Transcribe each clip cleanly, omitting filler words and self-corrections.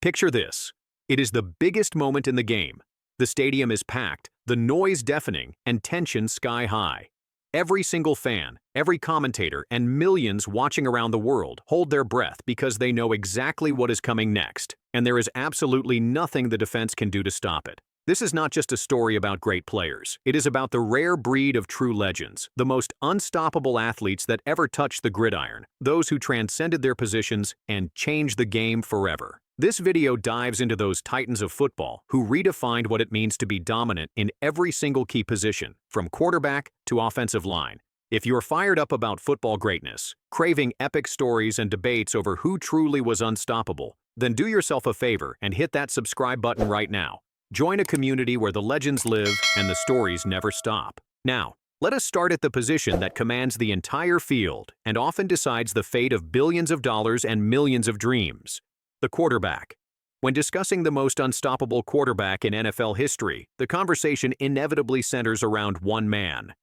Picture this. It is the biggest moment in the game. The stadium is packed, the noise deafening, and tension sky high. Every single fan, every commentator, and millions watching around the world hold their breath because they know exactly what is coming next, and there is absolutely nothing the defense can do to stop it. This is not just a story about great players. It is about the rare breed of true legends, the most unstoppable athletes that ever touched the gridiron, those who transcended their positions and changed the game forever. This video dives into those titans of football who redefined what it means to be dominant in every single key position, from quarterback to offensive line. If you're fired up about football greatness, craving epic stories and debates over who truly was unstoppable, then do yourself a favor and hit that subscribe button right now. Join a community where the legends live and the stories never stop. Now, let us start at the position that commands the entire field and often decides the fate of billions of dollars and millions of dreams. The quarterback. When discussing the most unstoppable quarterback in NFL history, the conversation inevitably centers around one man: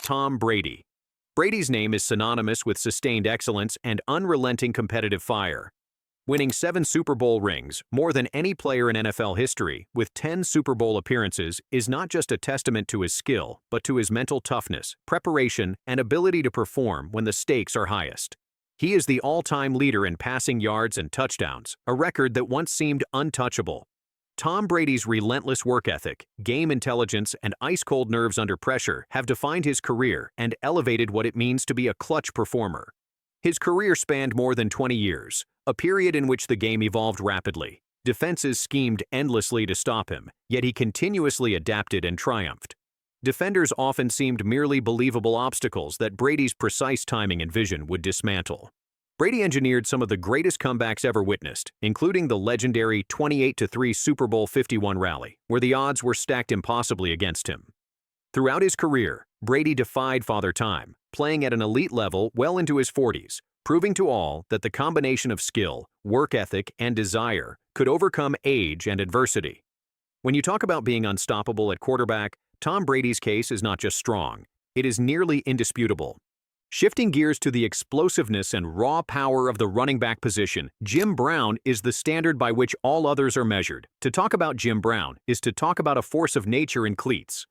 Tom Brady. Brady's name is synonymous with sustained excellence and unrelenting competitive fire. Winning 7 Super Bowl rings, more than any player in NFL history, with 10 Super Bowl appearances, is not just a testament to his skill, but to his mental toughness, preparation, and ability to perform when the stakes are highest. He is the all-time leader in passing yards and touchdowns, a record that once seemed untouchable. Tom Brady's relentless work ethic, game intelligence, and ice-cold nerves under pressure have defined his career and elevated what it means to be a clutch performer. His career spanned more than 20 years, a period in which the game evolved rapidly. Defenses schemed endlessly to stop him, yet he continuously adapted and triumphed. Defenders often seemed merely believable obstacles that Brady's precise timing and vision would dismantle. Brady engineered some of the greatest comebacks ever witnessed, including the legendary 28-3 Super Bowl 51 rally, where the odds were stacked impossibly against him. Throughout his career, Brady defied Father Time, playing at an elite level well into his 40s, proving to all that the combination of skill, work ethic, and desire could overcome age and adversity. When you talk about being unstoppable at quarterback, Tom Brady's case is not just strong, it is nearly indisputable. Shifting gears to the explosiveness and raw power of the running back position, Jim Brown is the standard by which all others are measured. To talk about Jim Brown is to talk about a force of nature in cleats.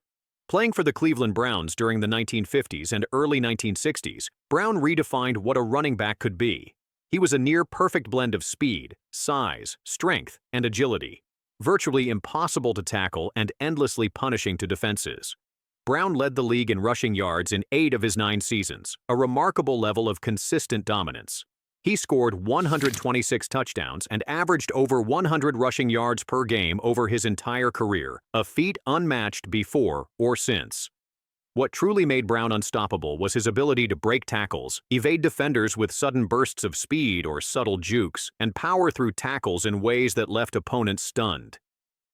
Playing for the Cleveland Browns during the 1950s and early 1960s, Brown redefined what a running back could be. He was a near-perfect blend of speed, size, strength, and agility. Virtually impossible to tackle and endlessly punishing to defenses. Brown led the league in rushing yards in 8 of his 9 seasons, a remarkable level of consistent dominance. He scored 126 touchdowns and averaged over 100 rushing yards per game over his entire career, a feat unmatched before or since. What truly made Brown unstoppable was his ability to break tackles, evade defenders with sudden bursts of speed or subtle jukes, and power through tackles in ways that left opponents stunned.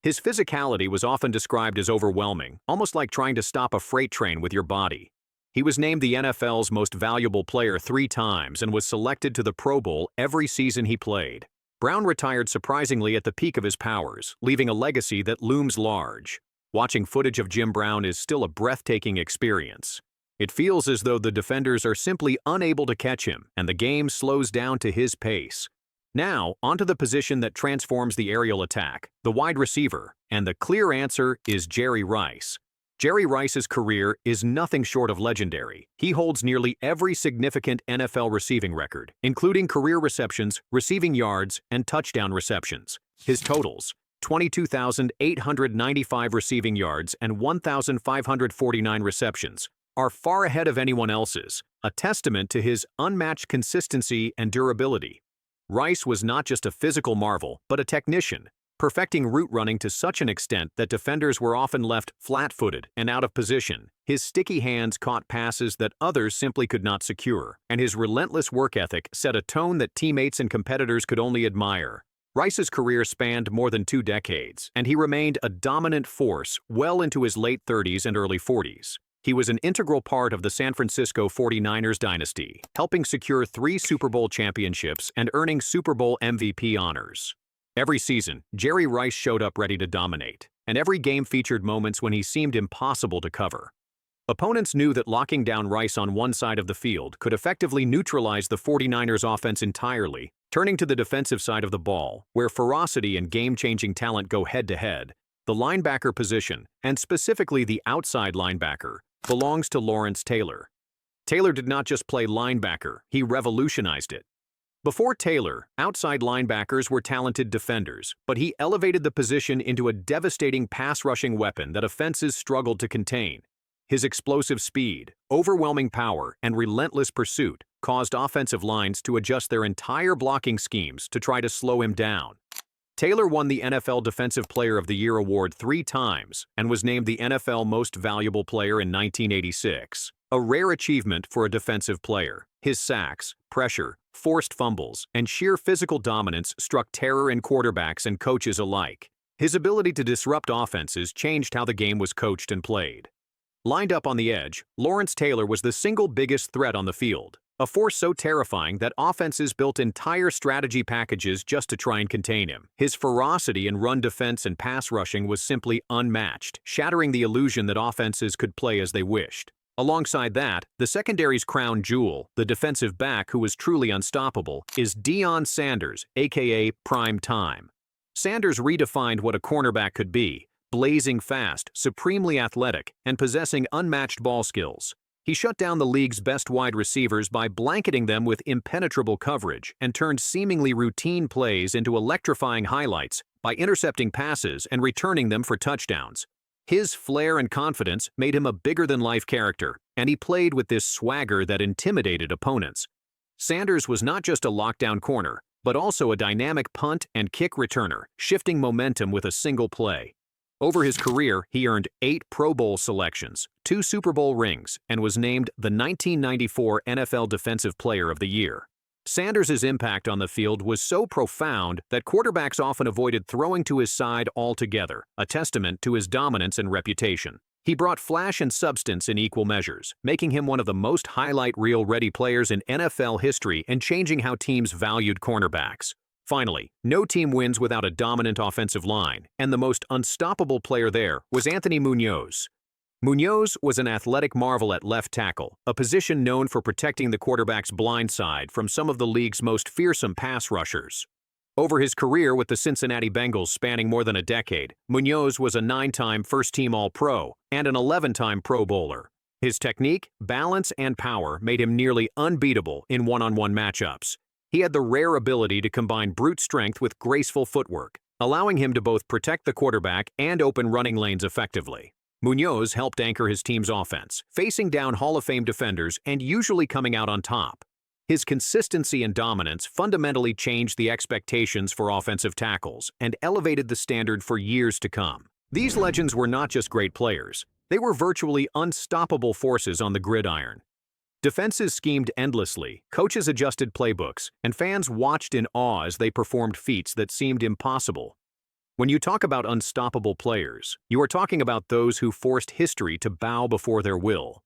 His physicality was often described as overwhelming, almost like trying to stop a freight train with your body. He was named the NFL's most valuable player 3 times and was selected to the Pro Bowl every season he played. Brown retired surprisingly at the peak of his powers, leaving a legacy that looms large. Watching footage of Jim Brown is still a breathtaking experience. It feels as though the defenders are simply unable to catch him, and the game slows down to his pace. Now, onto the position that transforms the aerial attack, the wide receiver, and the clear answer is Jerry Rice. Jerry Rice's career is nothing short of legendary. He holds nearly every significant NFL receiving record, including career receptions, receiving yards, and touchdown receptions. His totals: 22,895 receiving yards and 1,549 receptions, are far ahead of anyone else's, a testament to his unmatched consistency and durability. Rice was not just a physical marvel, but a technician, perfecting route running to such an extent that defenders were often left flat-footed and out of position. His sticky hands caught passes that others simply could not secure, and his relentless work ethic set a tone that teammates and competitors could only admire. Rice's career spanned more than 2 decades, and he remained a dominant force well into his late 30s and early 40s. He was an integral part of the San Francisco 49ers dynasty, helping secure 3 Super Bowl championships and earning Super Bowl MVP honors. Every season, Jerry Rice showed up ready to dominate, and every game featured moments when he seemed impossible to cover. Opponents knew that locking down Rice on one side of the field could effectively neutralize the 49ers offense entirely, Turning to the defensive side of the ball, where ferocity and game-changing talent go head-to-head, the linebacker position, and specifically the outside linebacker, belongs to Lawrence Taylor. Taylor did not just play linebacker, he revolutionized it. Before Taylor, outside linebackers were talented defenders, but he elevated the position into a devastating pass-rushing weapon that offenses struggled to contain. His explosive speed, overwhelming power, and relentless pursuit caused offensive lines to adjust their entire blocking schemes to try to slow him down. Taylor won the NFL Defensive Player of the Year award 3 times and was named the NFL Most Valuable Player in 1986, a rare achievement for a defensive player. His sacks, pressure, forced fumbles, and sheer physical dominance struck terror in quarterbacks and coaches alike. His ability to disrupt offenses changed how the game was coached and played. Lined up on the edge, Lawrence Taylor was the single biggest threat on the field, a force so terrifying that offenses built entire strategy packages just to try and contain him. His ferocity in run defense and pass rushing was simply unmatched, shattering the illusion that offenses could play as they wished. Alongside that, the secondary's crown jewel, the defensive back who was truly unstoppable, is Deion Sanders, aka Prime Time. Sanders redefined what a cornerback could be, blazing fast, supremely athletic, and possessing unmatched ball skills. He shut down the league's best wide receivers by blanketing them with impenetrable coverage and turned seemingly routine plays into electrifying highlights by intercepting passes and returning them for touchdowns. His flair and confidence made him a bigger-than-life character, and he played with this swagger that intimidated opponents. Sanders was not just a lockdown corner, but also a dynamic punt and kick returner, shifting momentum with a single play. Over his career, he earned 8 Pro Bowl selections, 2 Super Bowl rings, and was named the 1994 NFL Defensive Player of the Year. Sanders' impact on the field was so profound that quarterbacks often avoided throwing to his side altogether, a testament to his dominance and reputation. He brought flash and substance in equal measures, making him one of the most highlight reel-ready players in NFL history and changing how teams valued cornerbacks. Finally, no team wins without a dominant offensive line, and the most unstoppable player there was Anthony Muñoz. Muñoz was an athletic marvel at left tackle, a position known for protecting the quarterback's blind side from some of the league's most fearsome pass rushers. Over his career with the Cincinnati Bengals spanning more than a decade, Muñoz was a 9-time first-team All-Pro and an 11-time Pro Bowler. His technique, balance, and power made him nearly unbeatable in one-on-one matchups. He had the rare ability to combine brute strength with graceful footwork, allowing him to both protect the quarterback and open running lanes effectively. Muñoz helped anchor his team's offense, facing down Hall of Fame defenders and usually coming out on top. His consistency and dominance fundamentally changed the expectations for offensive tackles and elevated the standard for years to come. These legends were not just great players, they were virtually unstoppable forces on the gridiron. Defenses schemed endlessly, coaches adjusted playbooks, and fans watched in awe as they performed feats that seemed impossible. When you talk about unstoppable players, you are talking about those who forced history to bow before their will.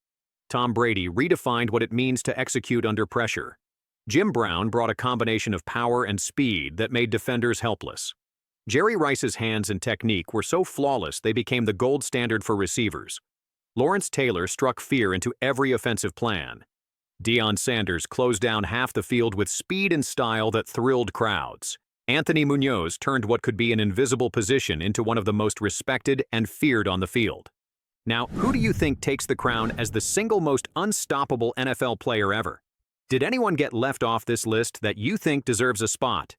Tom Brady redefined what it means to execute under pressure. Jim Brown brought a combination of power and speed that made defenders helpless. Jerry Rice's hands and technique were so flawless they became the gold standard for receivers. Lawrence Taylor struck fear into every offensive plan. Deion Sanders closed down half the field with speed and style that thrilled crowds. Anthony Muñoz turned what could be an invisible position into one of the most respected and feared on the field. Now, who do you think takes the crown as the single most unstoppable NFL player ever? Did anyone get left off this list that you think deserves a spot?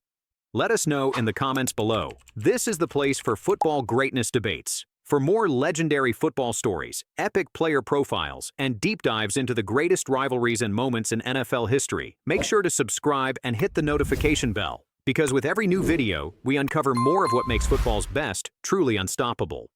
Let us know in the comments below. This is the place for football greatness debates. For more legendary football stories, epic player profiles, and deep dives into the greatest rivalries and moments in NFL history, make sure to subscribe and hit the notification bell, because with every new video, we uncover more of what makes football's best truly unstoppable.